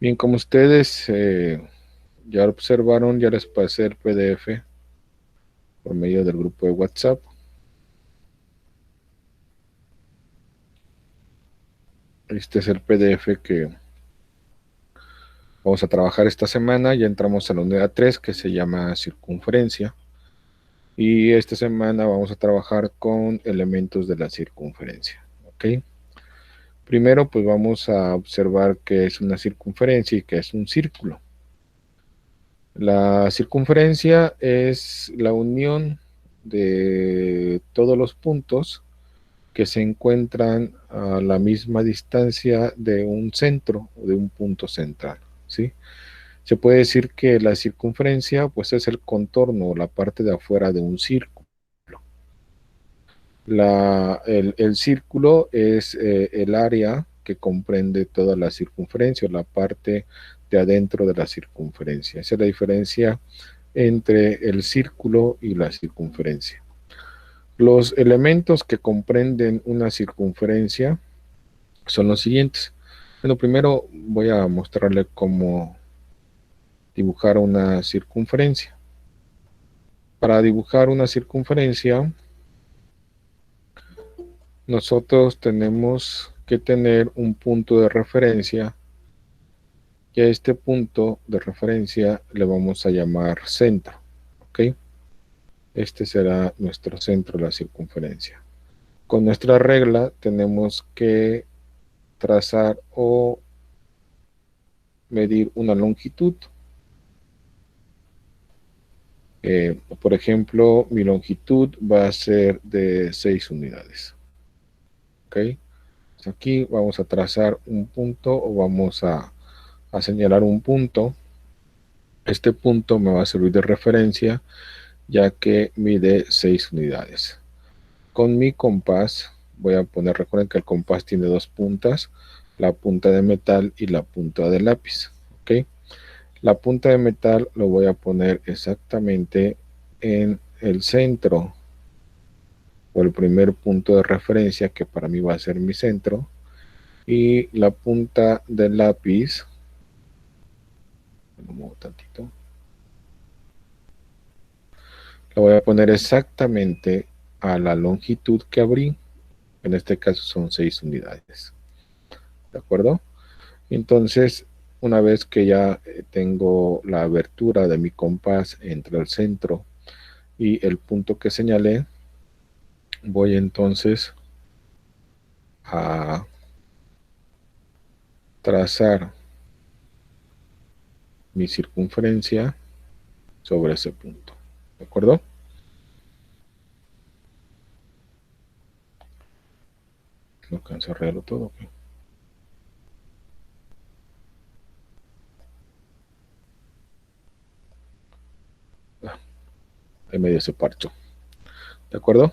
Bien, como ustedes ya observaron, ya les pasé el PDF por medio del grupo de WhatsApp. Este es el PDF que vamos a trabajar esta semana. Ya entramos a la unidad 3 que se llama circunferencia. Y esta semana vamos a trabajar con elementos de la circunferencia. ¿Ok? Primero, pues vamos a observar qué es una circunferencia y qué es un círculo. La circunferencia es la unión de todos los puntos que se encuentran a la misma distancia de un centro o de un punto central, ¿sí? Se puede decir que la circunferencia pues es el contorno o la parte de afuera de un círculo. El círculo es el área que comprende toda la circunferencia, o la parte de adentro de la circunferencia. Esa es la diferencia entre el círculo y la circunferencia. Los elementos que comprenden una circunferencia son los siguientes. Bueno, primero voy a mostrarle cómo dibujar una circunferencia. Para dibujar una circunferencia, nosotros tenemos que tener un punto de referencia y a este punto de referencia le vamos a llamar centro. ¿Ok? Este será nuestro centro de la circunferencia. Con nuestra regla tenemos que trazar o medir una longitud. Por ejemplo, mi longitud va a ser de 6 unidades. ¿Ok? Aquí vamos a trazar un punto o vamos a señalar un punto. Este punto me va a servir de referencia ya que mide 6 unidades. Con mi compás voy a poner, recuerden que el compás tiene dos puntas, la punta de metal y la punta de lápiz. ¿Ok? La punta de metal lo voy a poner exactamente en el centro o el primer punto de referencia que para mí va a ser mi centro, y la punta del lápiz, lo muevo tantito, la voy a poner exactamente a la longitud que abrí, en este caso son 6 unidades. ¿De acuerdo? Entonces, una vez que ya tengo la abertura de mi compás entre el centro y el punto que señalé, voy entonces a trazar mi circunferencia sobre ese punto. ¿De acuerdo? No alcanzo a arreglarlo todo. ¿Okay? Ahí medio se parchó. ¿De acuerdo?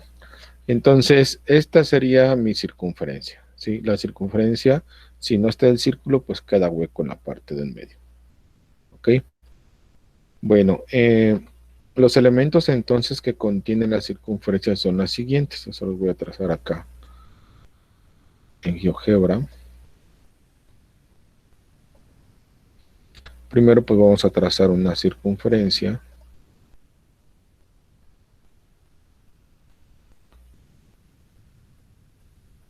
Entonces, esta sería mi circunferencia. ¿Sí? La circunferencia, si no está el círculo, pues queda hueco en la parte del medio. ¿Ok? Bueno, los elementos entonces que contienen la circunferencia son las siguientes. Eso los voy a trazar acá en GeoGebra. Primero pues vamos a trazar una circunferencia.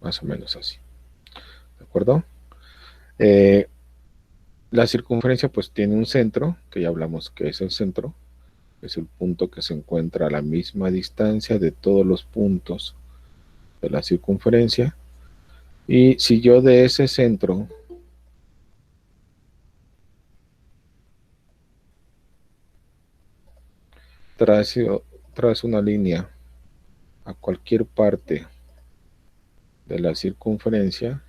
Más o menos así. ¿De acuerdo? La circunferencia pues tiene un centro, que ya hablamos que es el centro. Es el punto que se encuentra a la misma distancia de todos los puntos de la circunferencia. Y si yo de ese centro trazo una línea a cualquier parte de la circunferencia,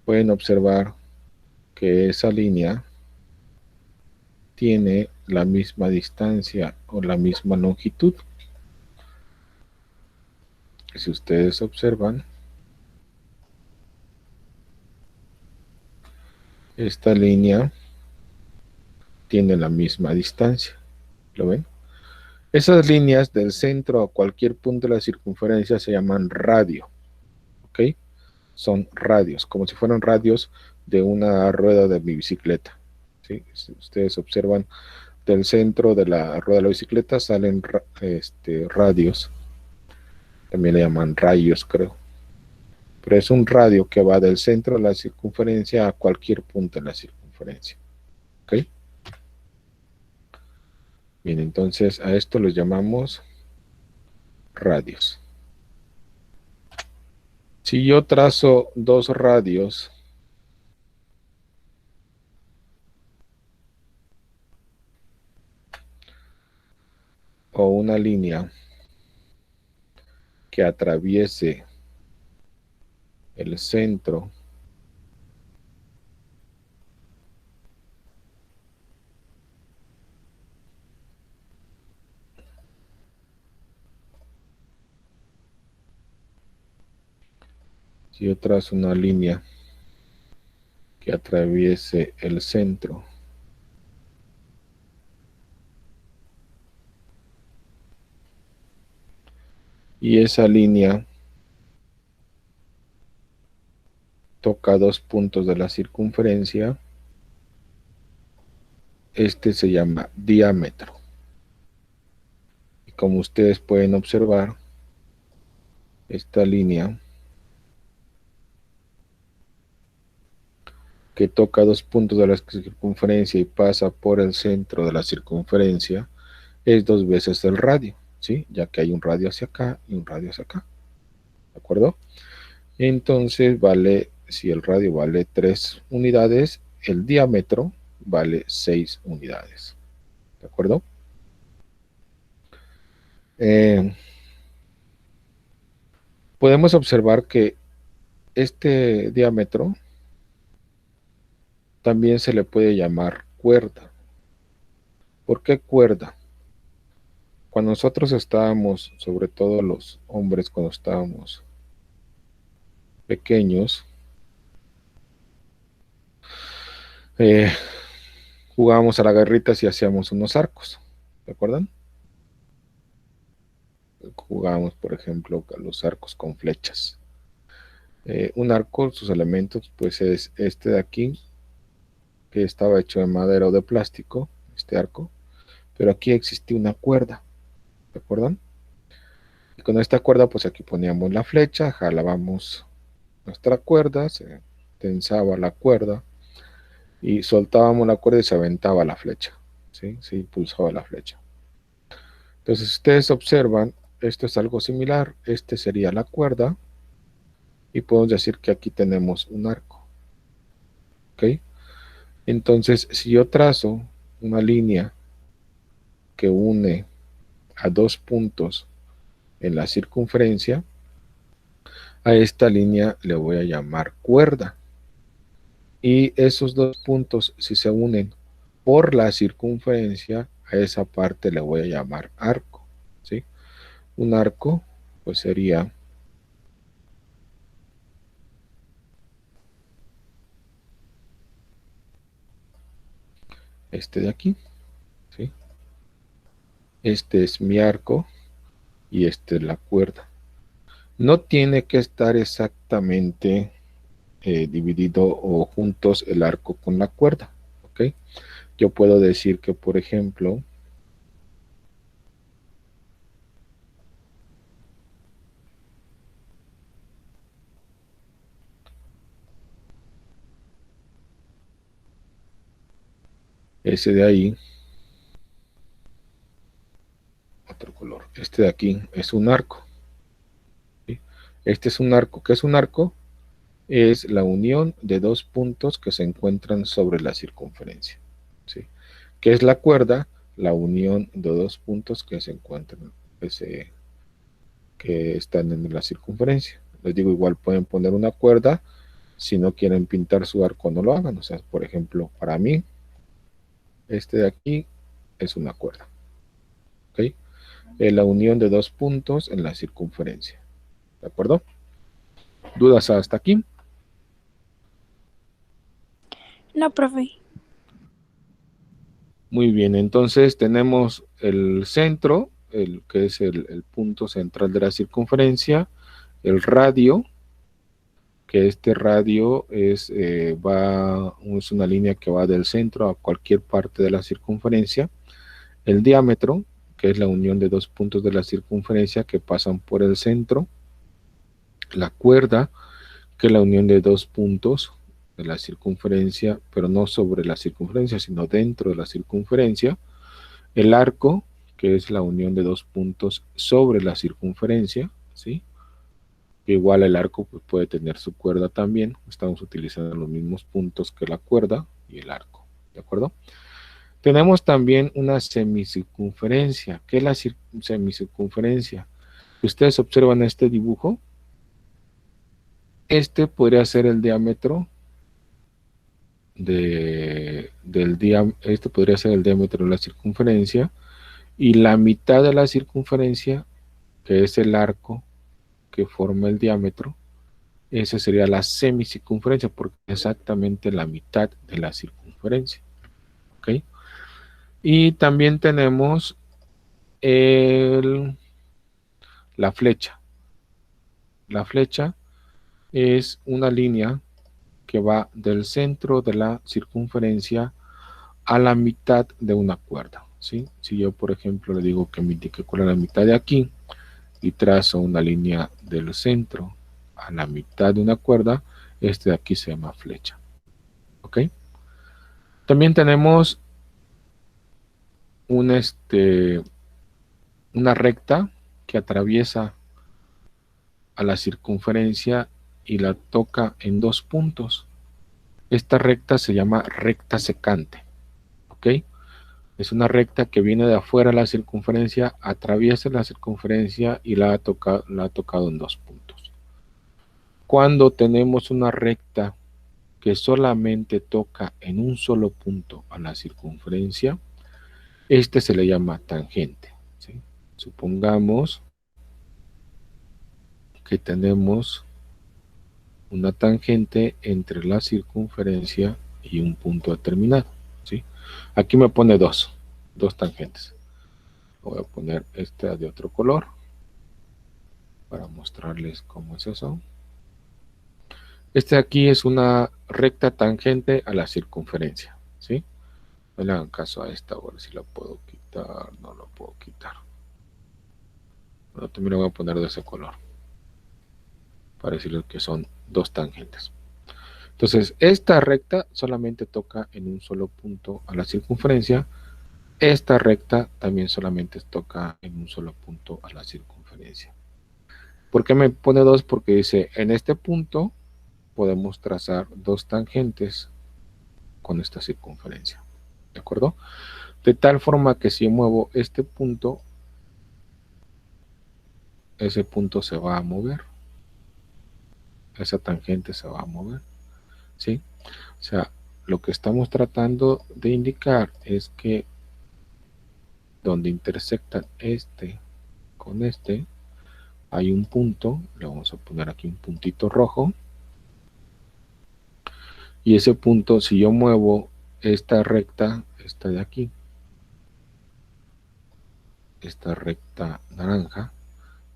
pueden observar que esa línea tiene la misma distancia o la misma longitud. Si ustedes observan, esta línea tiene la misma distancia. ¿Lo ven? Esas líneas del centro a cualquier punto de la circunferencia se llaman radio. ¿Ok? Son radios, como si fueran radios, de una rueda de mi bicicleta. ¿Sí? Si ustedes observan, del centro de la rueda de la bicicleta salen radios, también le llaman rayos, creo. Pero es un radio que va del centro de la circunferencia a cualquier punto de la circunferencia. ¿Ok? Bien, entonces a esto lo llamamos radios. Si yo trazo dos radios o una línea que atraviese el centro si yo trazo una línea que atraviese el centro y esa línea toca dos puntos de la circunferencia, este se llama diámetro. Y como ustedes pueden observar, esta línea que toca dos puntos de la circunferencia y pasa por el centro de la circunferencia es dos veces el radio, ¿sí? Ya que hay un radio hacia acá y un radio hacia acá, ¿de acuerdo? Entonces vale, si el radio vale 3 unidades, el diámetro vale 6 unidades, ¿de acuerdo? Podemos observar que este diámetro también se le puede llamar cuerda. ¿Por qué cuerda? Cuando nosotros estábamos, sobre todo los hombres, cuando estábamos pequeños, eh, jugábamos a las garritas y hacíamos unos arcos, ¿de acuerdan? Jugábamos, por ejemplo, a los arcos con flechas. Un arco, sus elementos, pues es este de aquí, que estaba hecho de madera o de plástico, este arco, pero aquí existía una cuerda, ¿de acuerdan? Y con esta cuerda, pues aquí poníamos la flecha, jalábamos nuestra cuerda, se tensaba la cuerda y soltábamos la cuerda y se aventaba la flecha, ¿sí? Se impulsaba la flecha. Entonces, ustedes observan, esto es algo similar, este sería la cuerda y podemos decir que aquí tenemos un arco, ¿ok? Entonces, si yo trazo una línea que une a dos puntos en la circunferencia, a esta línea le voy a llamar cuerda. Y esos dos puntos, si se unen por la circunferencia, a esa parte le voy a llamar arco, ¿sí? Un arco, pues sería este de aquí, ¿sí? Este es mi arco y este es la cuerda. No tiene que estar exactamente dividido o juntos el arco con la cuerda, ¿ok? Yo puedo decir que, por ejemplo, ese de ahí, otro color, este de aquí es un arco, ¿sí? Este es un arco. ¿Qué es un arco? Es la unión de dos puntos que se encuentran sobre la circunferencia, ¿sí? ¿Qué es la cuerda? La unión de dos puntos que se encuentran, que están en la circunferencia. Les digo, igual pueden poner una cuerda, si no quieren pintar su arco no lo hagan. O sea, por ejemplo, para mí, este de aquí es una cuerda, ¿ok? Es la unión de dos puntos en la circunferencia, ¿de acuerdo? ¿Dudas hasta aquí? No, profe. Muy bien, entonces tenemos el centro, que es el punto central de la circunferencia, el radio, que este radio es una línea que va del centro a cualquier parte de la circunferencia. El diámetro, que es la unión de dos puntos de la circunferencia que pasan por el centro. La cuerda, que es la unión de dos puntos de la circunferencia, pero no sobre la circunferencia, sino dentro de la circunferencia. El arco, que es la unión de dos puntos sobre la circunferencia, ¿sí? Igual el arco pues, puede tener su cuerda también. Estamos utilizando los mismos puntos que la cuerda y el arco, ¿de acuerdo? Tenemos también una semicircunferencia. ¿Qué es la semicircunferencia? Ustedes observan este dibujo. Este podría ser el diámetro este podría ser el diámetro de la circunferencia, y la mitad de la circunferencia, que es el arco que forma el diámetro, esa sería la semicircunferencia, porque es exactamente la mitad de la circunferencia. ¿Ok? Y también tenemos la flecha. La flecha es una línea que va del centro de la circunferencia a la mitad de una cuerda, ¿sí? Si yo, por ejemplo, le digo que me indique cuál es la mitad de aquí y trazo una línea del centro a la mitad de una cuerda, este de aquí se llama flecha. ¿Ok? También tenemos una recta que atraviesa a la circunferencia y la toca en dos puntos. Esta recta se llama recta secante. ¿Ok? Es una recta que viene de afuera de la circunferencia, atraviesa la circunferencia y la ha tocado en dos puntos. Cuando tenemos una recta que solamente toca en un solo punto a la circunferencia, este se le llama tangente, ¿sí? Supongamos que tenemos una tangente entre la circunferencia y un punto determinado, ¿sí? Aquí me pone dos tangentes. Voy a poner esta de otro color para mostrarles cómo es eso. Este aquí es una recta tangente a la circunferencia, ¿sí? No le hagan caso a esta, a ver si la puedo quitar. No la puedo quitar. Bueno, también lo voy a poner de ese color para decirles que son dos tangentes. Entonces, esta recta solamente toca en un solo punto a la circunferencia. Esta recta también solamente toca en un solo punto a la circunferencia. ¿Por qué me pone dos? Porque dice, en este punto podemos trazar dos tangentes con esta circunferencia. ¿De acuerdo? De tal forma que si muevo este punto, ese punto se va a mover. Esa tangente se va a mover. ¿Sí? O sea, lo que estamos tratando de indicar es que donde intersectan este con este, hay un punto, le vamos a poner aquí un puntito rojo, y ese punto, si yo muevo esta recta, esta de aquí, esta recta naranja,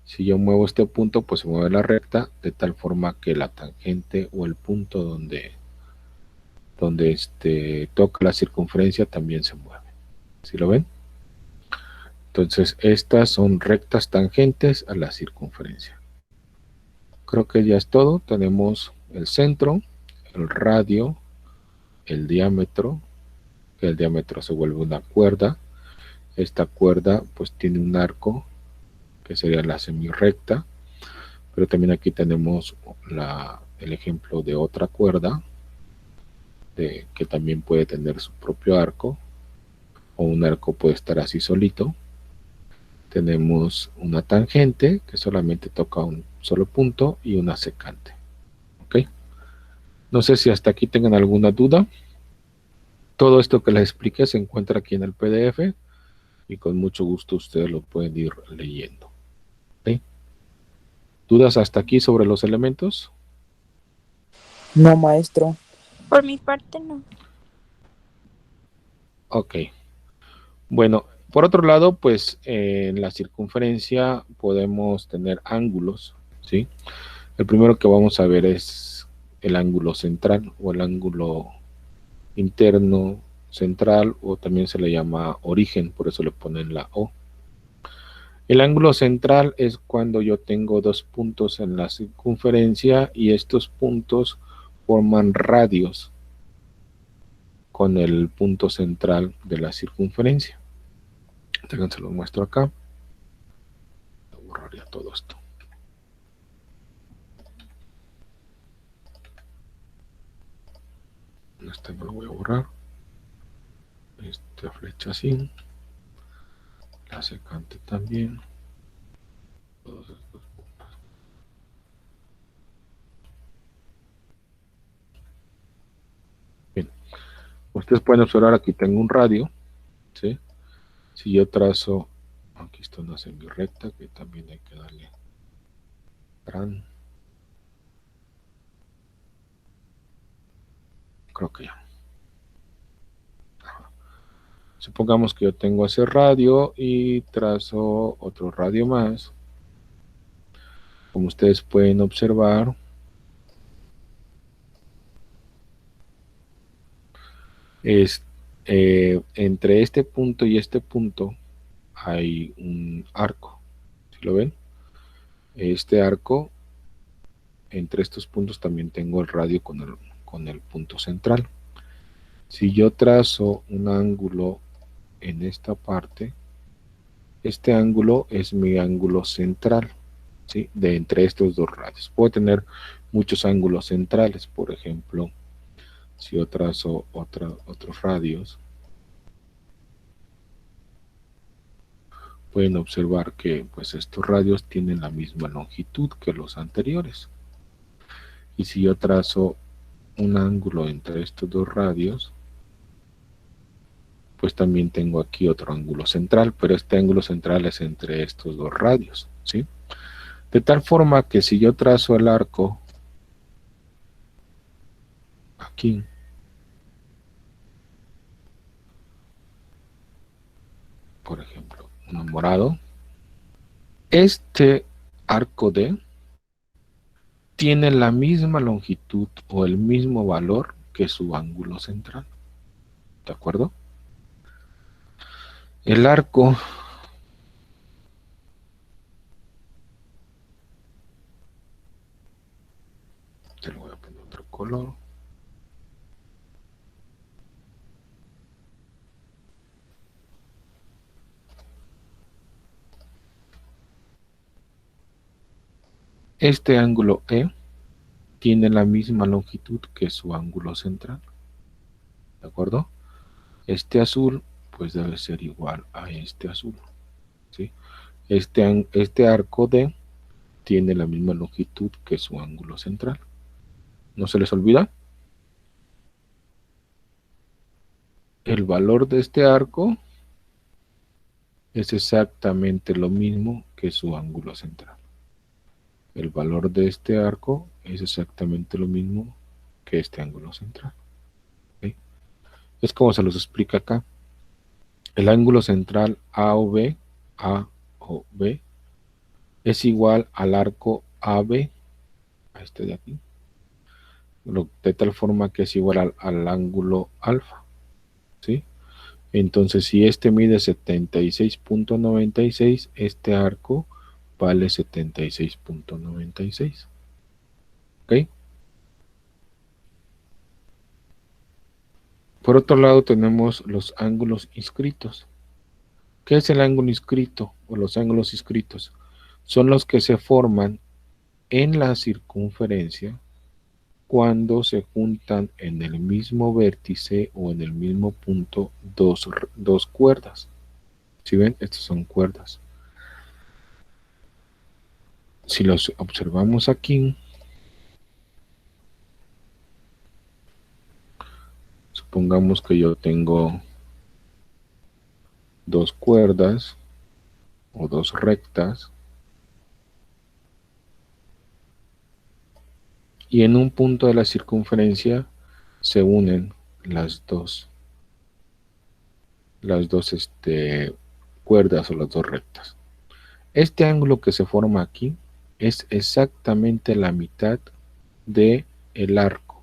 si yo muevo este punto, pues se mueve la recta de tal forma que la tangente o el punto donde toca la circunferencia también se mueve. ¿Sí lo ven? Entonces, estas son rectas tangentes a la circunferencia. Creo que ya es todo. Tenemos el centro, el radio, el diámetro, que el diámetro se vuelve una cuerda. Esta cuerda pues tiene un arco, que sería la semirrecta, pero también aquí tenemos el ejemplo de otra cuerda, que también puede tener su propio arco, o un arco puede estar así solito. Tenemos una tangente que solamente toca un solo punto y una secante. ¿Ok? No sé si hasta aquí tengan alguna duda. Todo esto que les expliqué se encuentra aquí en el PDF y con mucho gusto ustedes lo pueden ir leyendo. ¿Ok? ¿Dudas hasta aquí sobre los elementos? No, maestro. Por mi parte, no. Ok. Bueno, por otro lado, pues en la circunferencia podemos tener ángulos, ¿sí? El primero que vamos a ver es el ángulo central o el ángulo interno central, o también se le llama origen, por eso le ponen la O. El ángulo central es cuando yo tengo dos puntos en la circunferencia y estos puntos forman radios con el punto central de la circunferencia. Entonces se lo muestro acá. Borraría todo esto. Este no lo voy a borrar. Esta flecha así. La secante también. Todos estos puntos. Bien. Ustedes pueden observar, aquí tengo un radio. ¿Sí? Si yo trazo, aquí está una semirrecta que también hay que darle gran. Creo que ya. Supongamos que yo tengo ese radio y trazo otro radio más. Como ustedes pueden observar, entre este punto y este punto hay un arco. ¿Sí lo ven? Este arco, entre estos puntos también tengo el radio con el punto central. Si yo trazo un ángulo en esta parte, este ángulo es mi ángulo central, ¿sí? De entre estos dos radios. Puedo tener muchos ángulos centrales, por ejemplo, si yo trazo otros radios, pueden observar que pues estos radios tienen la misma longitud que los anteriores. Y si yo trazo un ángulo entre estos dos radios, pues también tengo aquí otro ángulo central, pero este ángulo central es entre estos dos radios, ¿sí? De tal forma que si yo trazo el arco aquí, por ejemplo, uno morado, este arco D tiene la misma longitud o el mismo valor que su ángulo central, ¿de acuerdo? El arco se lo voy a poner otro color. Este ángulo E tiene la misma longitud que su ángulo central, ¿de acuerdo? Este azul pues debe ser igual a este azul, ¿sí? Este arco D tiene la misma longitud que su ángulo central. ¿No se les olvida? El valor de este arco es exactamente lo mismo que su ángulo central. El valor de este arco es exactamente lo mismo que este ángulo central. ¿Sí? Es como se los explica acá. El ángulo central A o B es igual al arco AB, a este de aquí, de tal forma que es igual al ángulo alfa, ¿sí? Entonces, si este mide 76.96, este arco vale 76.96. ¿Ok? Por otro lado, tenemos los ángulos inscritos. ¿Qué es el ángulo inscrito o los ángulos inscritos? Son los que se forman en la circunferencia cuando se juntan en el mismo vértice o en el mismo punto dos cuerdas. ¿Sí ven? Estas son cuerdas. Si los observamos aquí, supongamos que yo tengo dos cuerdas o dos rectas y en un punto de la circunferencia se unen las dos cuerdas o las dos rectas. Este ángulo que se forma aquí es exactamente la mitad de el arco.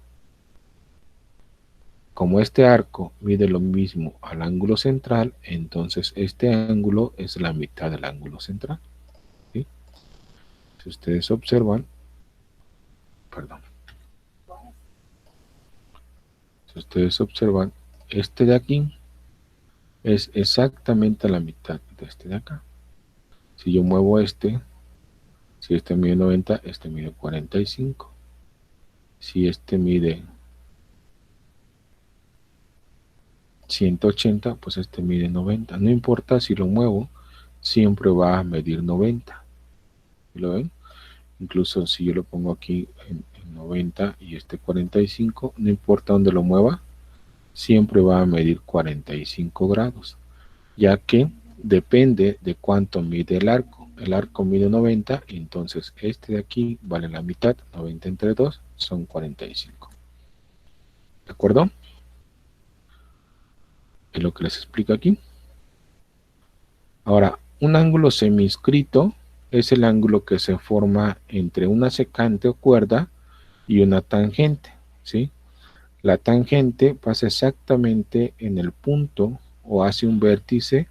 Como este arco mide lo mismo al ángulo central, entonces este ángulo es la mitad del ángulo central. ¿Sí? Si ustedes observan, perdón. Si ustedes observan, este de aquí es exactamente la mitad de este de acá. Si yo muevo este, si este mide 90, este mide 45. Si este mide 180, pues este mide 90. No importa si lo muevo, siempre va a medir 90. ¿Lo ven? Incluso si yo lo pongo aquí en 90 y este 45, no importa dónde lo mueva, siempre va a medir 45 grados, ya que depende de cuánto mide el arco. El arco mide 90, entonces este de aquí vale la mitad, 90 entre 2 son 45. ¿De acuerdo? Es lo que les explico aquí. Ahora, un ángulo semiinscrito es el ángulo que se forma entre una secante o cuerda y una tangente, ¿sí? La tangente pasa exactamente en el punto o hace un vértice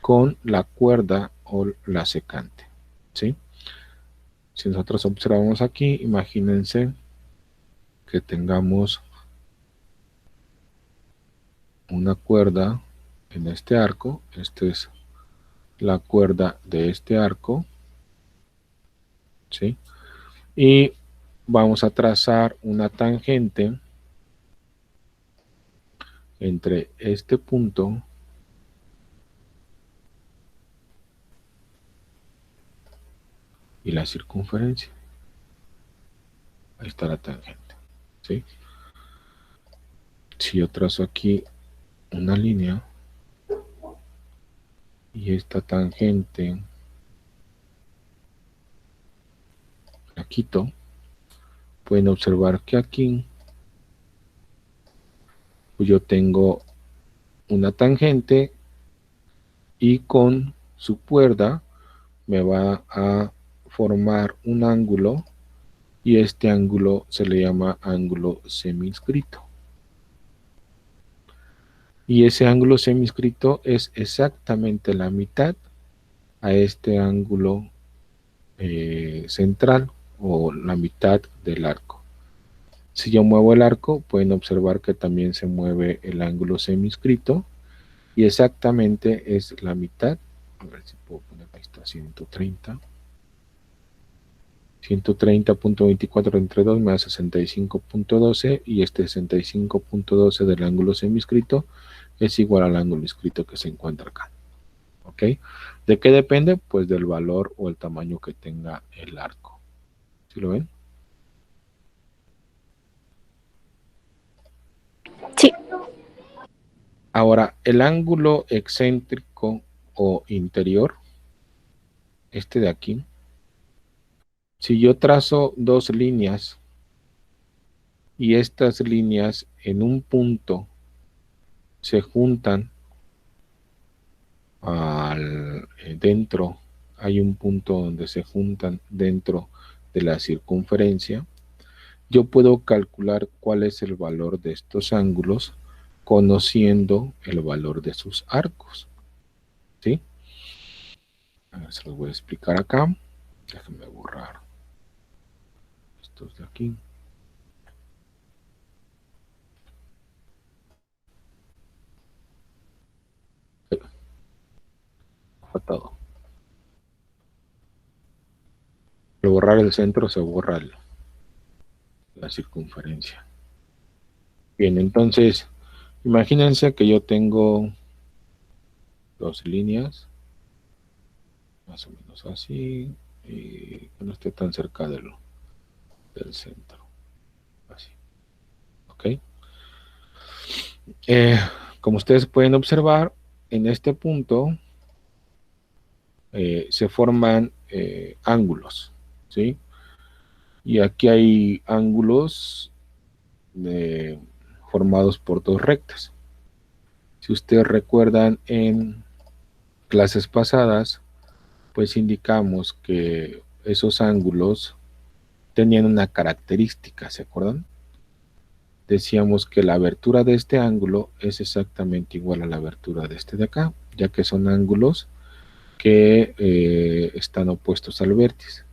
con la cuerda o la secante, ¿sí? Si nosotros observamos aquí, imagínense que tengamos una cuerda en este arco. Esta es la cuerda de este arco, ¿sí? Y vamos a trazar una tangente entre este punto y la circunferencia. Ahí está la tangente, ¿sí? Si yo trazo aquí una línea y esta tangente la quito, pueden observar que aquí pues yo tengo una tangente y con su cuerda me va a formar un ángulo y este ángulo se le llama ángulo semiinscrito. Y ese ángulo semiinscrito es exactamente la mitad a este ángulo central o la mitad del arco. Si yo muevo el arco, pueden observar que también se mueve el ángulo semiinscrito y exactamente es la mitad. A ver si puedo poner, ahí está, 130. 130.24 entre 2 me da 65.12 y este 65.12 del ángulo semiinscrito es igual al ángulo inscrito que se encuentra acá. ¿Ok? ¿De qué depende? Pues del valor o el tamaño que tenga el arco. ¿Sí lo ven? Sí. Ahora, el ángulo excéntrico o interior, este de aquí, si yo trazo dos líneas y estas líneas en un punto se juntan dentro, hay un punto donde se juntan dentro de la circunferencia, yo puedo calcular cuál es el valor de estos ángulos conociendo el valor de sus arcos. ¿Sí? A ver, se los voy a explicar acá. Déjenme borrar estos de aquí. Fue todo. Al borrar el centro se borra la circunferencia. Bien, entonces, imagínense que yo tengo dos líneas, más o menos así, y que no esté tan cerca del centro. Así. ¿Ok? Como ustedes pueden observar, en este punto se forman ángulos, ¿sí? Y aquí hay ángulos formados por dos rectas. Si ustedes recuerdan en clases pasadas, pues indicamos que esos ángulos tenían una característica, ¿se acuerdan? Decíamos que la abertura de este ángulo es exactamente igual a la abertura de este de acá, ya que son ángulos que están opuestos al vértice.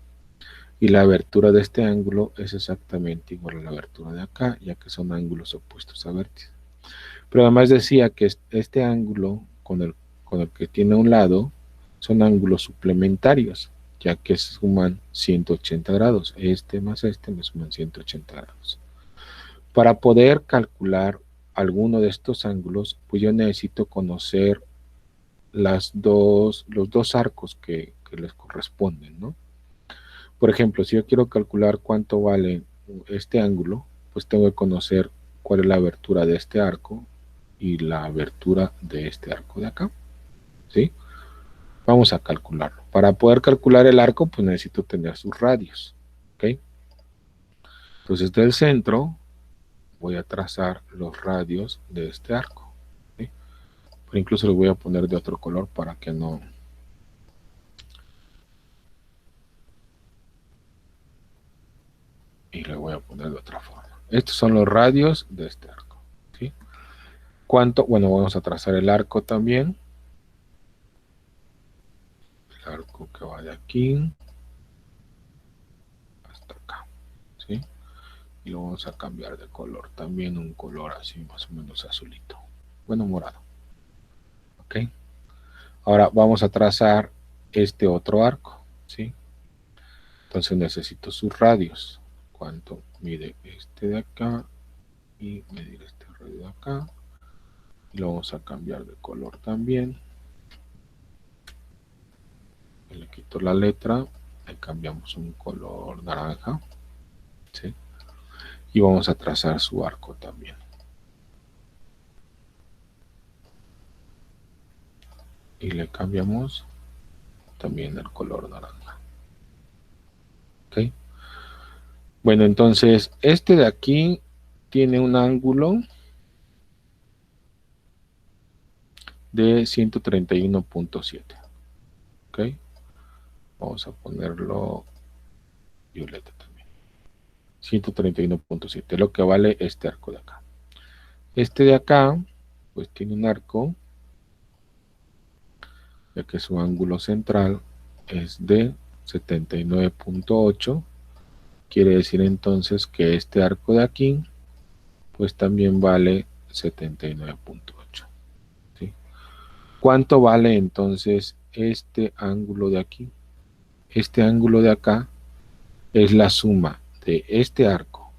Y la abertura de este ángulo es exactamente igual a la abertura de acá, ya que son ángulos opuestos al vértice. Pero además decía que este ángulo con el que tiene a un lado son ángulos suplementarios, ya que suman 180 grados. Este más este me suman 180 grados. Para poder calcular alguno de estos ángulos, pues yo necesito conocer los dos arcos que les corresponden, ¿no? Por ejemplo, si yo quiero calcular cuánto vale este ángulo, pues tengo que conocer cuál es la abertura de este arco y la abertura de este arco de acá, ¿sí? Vamos a calcularlo. Para poder calcular el arco, pues necesito tener sus radios, ¿ok? Entonces, del centro voy a trazar los radios de este arco, ¿sí? Pero incluso lo voy a poner de otro color para que no... Y le voy a poner de otra forma. Estos son los radios de este arco, ¿sí? ¿Cuánto? Bueno, vamos a trazar el arco también. El arco que va de aquí hasta acá, ¿sí? Y lo vamos a cambiar de color también, un color así más o menos azulito, bueno, morado, ok. Ahora vamos a trazar este otro arco, ¿sí? Entonces necesito sus radios. ¿Cuánto mide este de acá? Y medir este radio de acá. Y lo vamos a cambiar de color también. Y le quito la letra, le cambiamos un color naranja, ¿sí? Y vamos a trazar su arco también. Y le cambiamos también el color naranja. ¿Ok? Bueno, entonces este de aquí tiene un ángulo de 131.7. ¿Ok? Vamos a ponerlo violeta también. 131.7, lo que vale este arco de acá. Este de acá, pues tiene un arco, ya que su ángulo central es de 79.8. Quiere decir entonces que este arco de aquí, pues también vale 79.8. ¿Sí? ¿Cuánto vale entonces este ángulo de aquí? Este ángulo de acá es la suma de este arco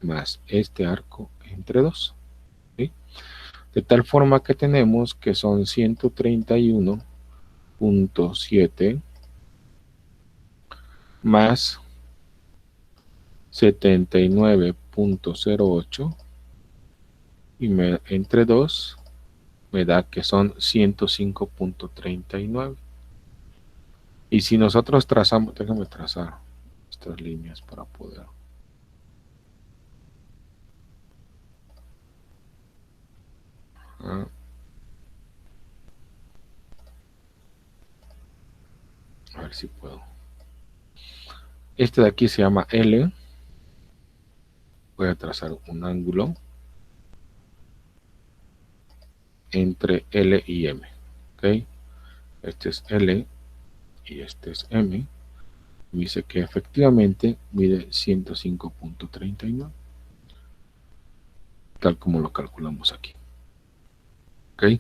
más este arco entre 2. ¿Sí? De tal forma que tenemos que son 131.7 más 79.08 y entre 2 me da que son 105.39. Y si nosotros trazamos, déjame trazar estas líneas para poder. A ver si puedo. Este de aquí se llama L. Voy a trazar un ángulo entre L y M. ¿Ok? Este es L y este es M. Me dice que efectivamente mide 105.39. Tal como lo calculamos aquí. ¿Ok?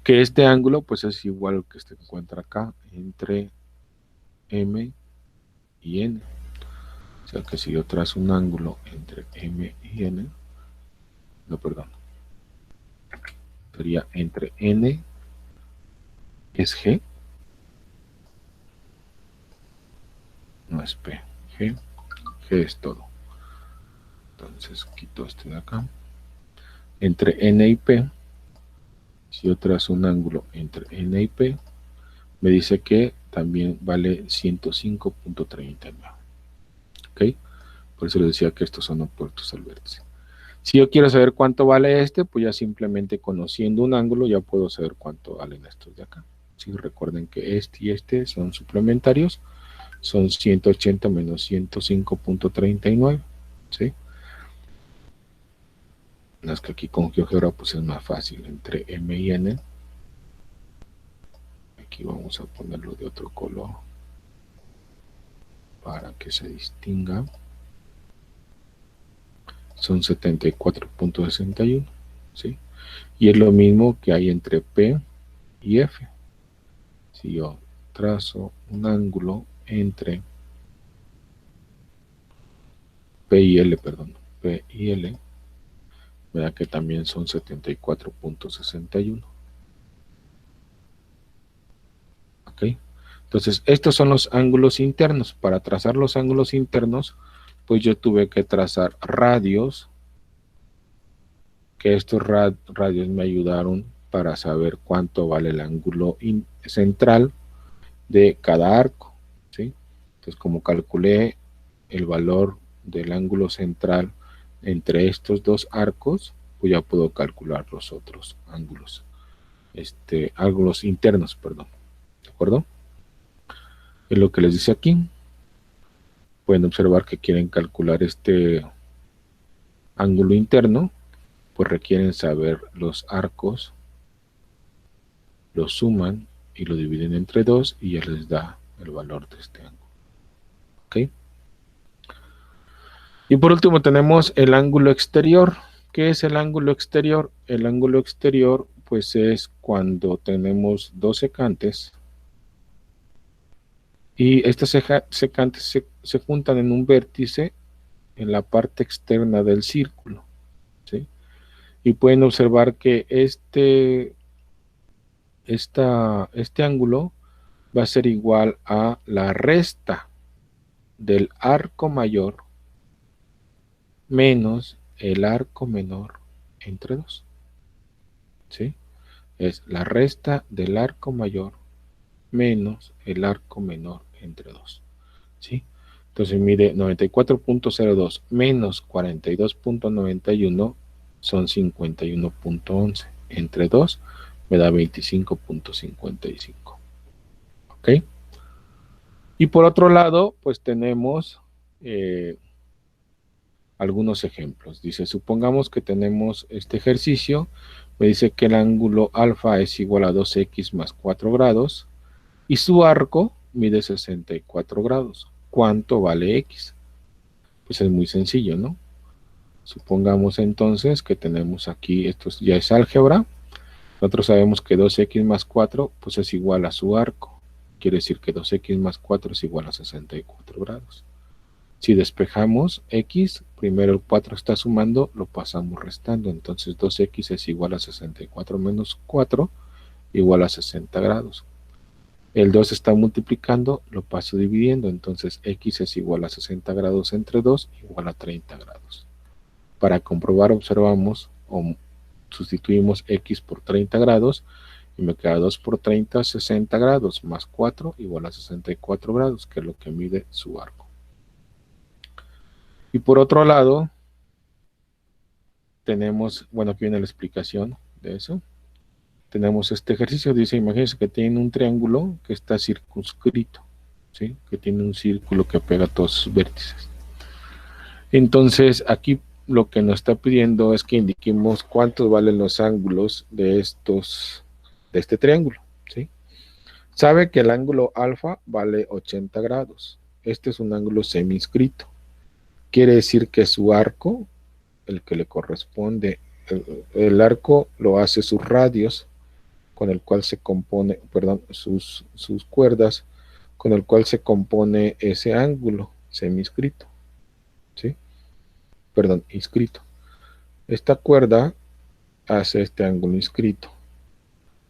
Que este ángulo pues es igual al que se encuentra acá entre M y N. O sea que si yo trazo un ángulo entre M y N, no, perdón, sería entre N es G, no es P, G es todo. Entonces quito este de acá. Entre N y P, si yo trazo un ángulo entre N y P, me dice que también vale 105.39. ¿Ok? Por eso les decía que estos son opuestos al vértice. Si yo quiero saber cuánto vale este, pues ya simplemente conociendo un ángulo ya puedo saber cuánto valen estos de acá. ¿Sí? Recuerden que este y este son suplementarios, son 180 menos 105.39, ¿sí? Es que aquí con GeoGebra pues es más fácil, entre M y N. Aquí vamos a ponerlo de otro color para que se distinga. Son 74.61, ¿sí? Y es lo mismo que hay entre P y F. Si yo trazo un ángulo entre P y L, verá que también son 74.61. ¿Ok? Entonces, estos son los ángulos internos. Para trazar los ángulos internos, pues yo tuve que trazar radios, que estos radios me ayudaron para saber cuánto vale el ángulo central de cada arco, ¿sí? Entonces, como calculé el valor del ángulo central entre estos dos arcos, pues ya puedo calcular los otros ángulos, ángulos internos, perdón, ¿de acuerdo? Es lo que les dice aquí. Pueden observar que quieren calcular este ángulo interno, pues requieren saber los arcos, lo suman y lo dividen entre 2 y ya les da el valor de este ángulo. ¿Ok? Y por último tenemos el ángulo exterior. ¿Qué es el ángulo exterior? El ángulo exterior pues es cuando tenemos dos secantes y estas secantes se juntan en un vértice en la parte externa del círculo, ¿sí? Y pueden observar que este ángulo va a ser igual a la resta del arco mayor menos el arco menor entre 2, ¿sí? Es la resta del arco mayor menos el arco menor entre 2, ¿sí? Entonces mide 94.02 menos 42.91 son 51.11. Entre 2 me da 25.55. ¿Ok? Y por otro lado, pues tenemos algunos ejemplos. Dice, supongamos que tenemos este ejercicio. Me dice que el ángulo alfa es igual a 2x más 4 grados y su arco mide 64 grados. ¿Cuánto vale x? Pues es muy sencillo, ¿no? Supongamos entonces que tenemos aquí, esto ya es álgebra. Nosotros sabemos que 2x más 4 pues es igual a su arco. Quiere decir que 2x más 4 es igual a 64 grados. Si despejamos x, primero el 4 está sumando, lo pasamos restando. Entonces 2x es igual a 64 menos 4, igual a 60 grados. El 2 está multiplicando, lo paso dividiendo. Entonces x es igual a 60 grados entre 2, igual a 30 grados. Para comprobar, observamos o sustituimos x por 30 grados y me queda 2 por 30, 60 grados, más 4 igual a 64 grados, que es lo que mide su arco. Y por otro lado, tenemos, bueno, aquí viene la explicación de eso. Tenemos este ejercicio, dice, imagínense que tiene un triángulo que está circunscrito, ¿sí? Que tiene un círculo que pega todos sus vértices. Entonces, aquí lo que nos está pidiendo es que indiquemos cuántos valen los ángulos de este triángulo, ¿sí? Sabe que el ángulo alfa vale 80 grados. Este es un ángulo seminscrito. Quiere decir que su arco, el que le corresponde, el arco lo hace sus radios, con el cual se compone, perdón, sus cuerdas, con el cual se compone ese ángulo seminscrito, ¿sí? Perdón, inscrito. Esta cuerda hace este ángulo inscrito.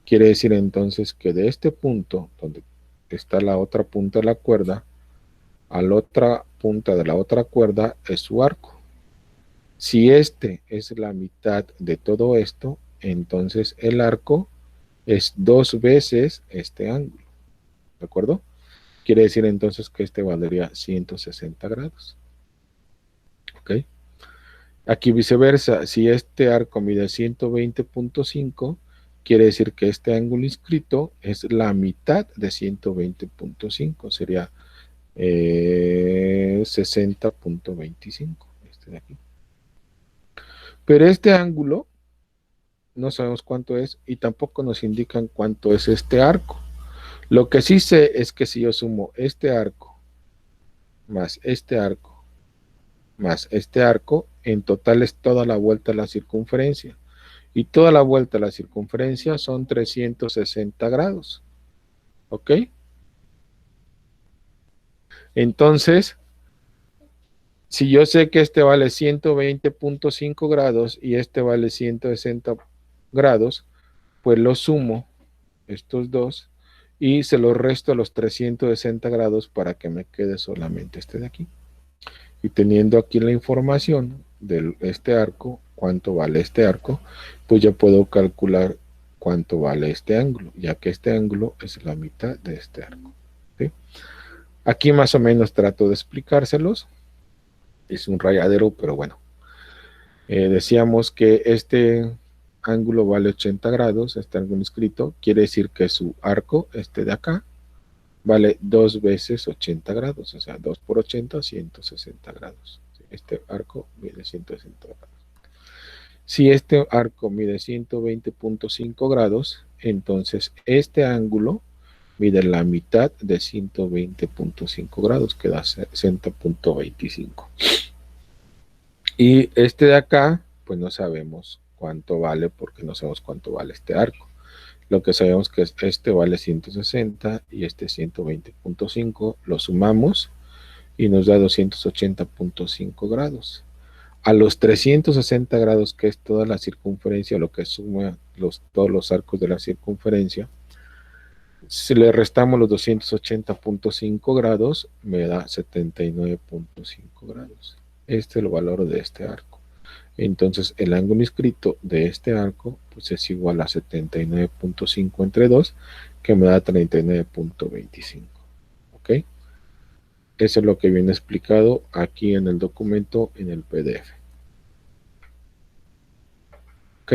Quiere decir entonces que de este punto, donde está la otra punta de la cuerda, a la otra punta de la otra cuerda es su arco. Si este es la mitad de todo esto, entonces el arco es 2 veces este ángulo. ¿De acuerdo? Quiere decir entonces que este valdría 160 grados. ¿Ok? Aquí viceversa, si este arco mide 120.5, quiere decir que este ángulo inscrito es la mitad de 120.5, sería 60.25, este de aquí. Pero este ángulo no sabemos cuánto es y tampoco nos indican cuánto es este arco. Lo que sí sé es que si yo sumo este arco más este arco más este arco, en total es toda la vuelta a la circunferencia. Y toda la vuelta a la circunferencia son 360 grados. ¿Ok? Entonces, si yo sé que este vale 120.5 grados y este vale 160 grados, pues lo sumo, estos dos, y se los resto a los 360 grados para que me quede solamente este de aquí. Y teniendo aquí la información de este arco, cuánto vale este arco, pues ya puedo calcular cuánto vale este ángulo, ya que este ángulo es la mitad de este arco. ¿Sí? Aquí más o menos trato de explicárselos. Es un rayadero, pero bueno. Decíamos que este ángulo vale 80 grados, este ángulo escrito, quiere decir que su arco, este de acá, vale 2 veces 80 grados, o sea, 2 por 80, 160 grados. Este arco mide 160 grados. Si este arco mide 120.5 grados, entonces este ángulo mide la mitad de 120.5 grados, que da 60.25. Y este de acá, pues no sabemos cuánto vale, porque no sabemos cuánto vale este arco. Lo que sabemos que este vale 160 y este 120.5, lo sumamos y nos da 280.5 grados. A los 360 grados, que es toda la circunferencia, lo que suma todos los arcos de la circunferencia, si le restamos los 280.5 grados, me da 79.5 grados. Este es el valor de este arco. Entonces el ángulo inscrito de este arco pues es igual a 79.5 entre 2, que me da 39.25. ¿Ok? Eso es lo que viene explicado aquí en el documento, en el PDF. ¿Ok?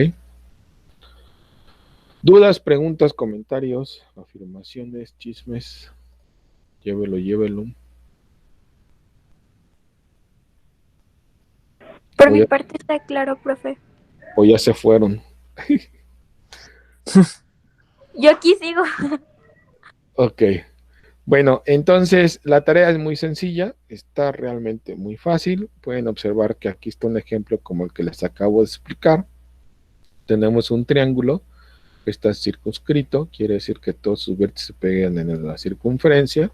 ¿Dudas, preguntas, comentarios, afirmaciones, chismes? Llévelo, llévelo. Por mi parte está claro, profe. O ya se fueron. Yo aquí sigo. Ok. Bueno, entonces la tarea es muy sencilla, está realmente muy fácil. Pueden observar que aquí está un ejemplo como el que les acabo de explicar. Tenemos un triángulo que está circunscrito, quiere decir que todos sus vértices se pegan en la circunferencia.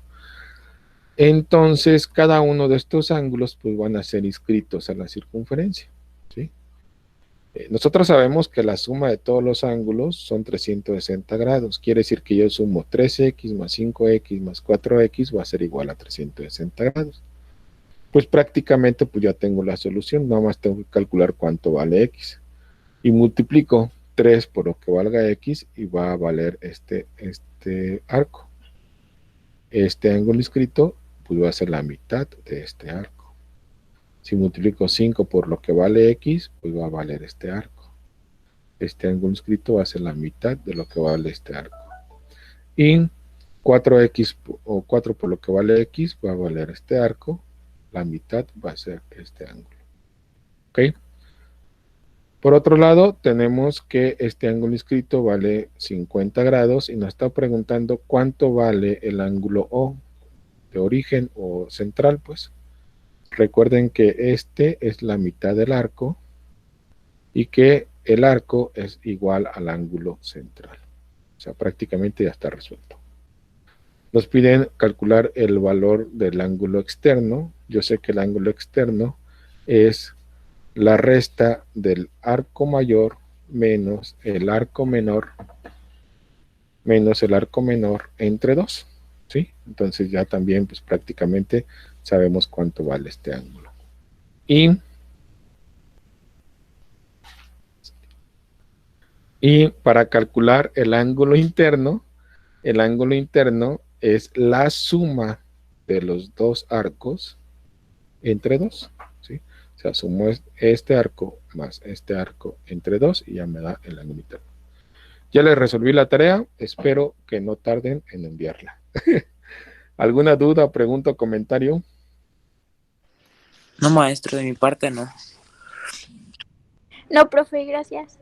Entonces, cada uno de estos ángulos pues van a ser inscritos a la circunferencia. ¿Sí? Nosotros sabemos que la suma de todos los ángulos son 360 grados. Quiere decir que yo sumo 3x más 5x más 4x va a ser igual a 360 grados. Pues prácticamente pues ya tengo la solución. Nada más tengo que calcular cuánto vale x. Y multiplico 3 por lo que valga x y va a valer este arco. Este ángulo inscrito pues va a ser la mitad de este arco. Si multiplico 5 por lo que vale x, pues va a valer este arco. Este ángulo inscrito va a ser la mitad de lo que vale este arco. Y 4x o 4 por lo que vale x va a valer este arco. La mitad va a ser este ángulo. ¿Ok? Por otro lado, tenemos que este ángulo inscrito vale 50 grados y nos está preguntando cuánto vale el ángulo O de origen o central, pues. Recuerden que este es la mitad del arco y que el arco es igual al ángulo central. O sea, prácticamente ya está resuelto. Nos piden calcular el valor del ángulo externo. Yo sé que el ángulo externo es la resta del arco mayor menos el arco menor entre 2. ¿Sí? Entonces ya también pues prácticamente sabemos cuánto vale este ángulo. Y para calcular el ángulo interno es la suma de los dos arcos entre 2. ¿Sí? O sea, sumo este arco más este arco entre 2 y ya me da el ángulo interno. Ya les resolví la tarea, espero que no tarden en enviarla. ¿Alguna duda, pregunta o comentario? No, maestro, de mi parte no. No, profe, gracias.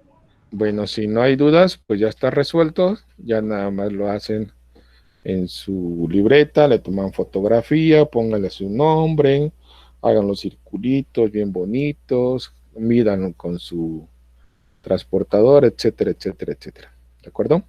Bueno, si no hay dudas, pues ya está resuelto. Ya nada más lo hacen en su libreta, le toman fotografía, pónganle su nombre, hagan los circulitos bien bonitos, midan con su transportador, etcétera, etcétera, etcétera. ¿De acuerdo?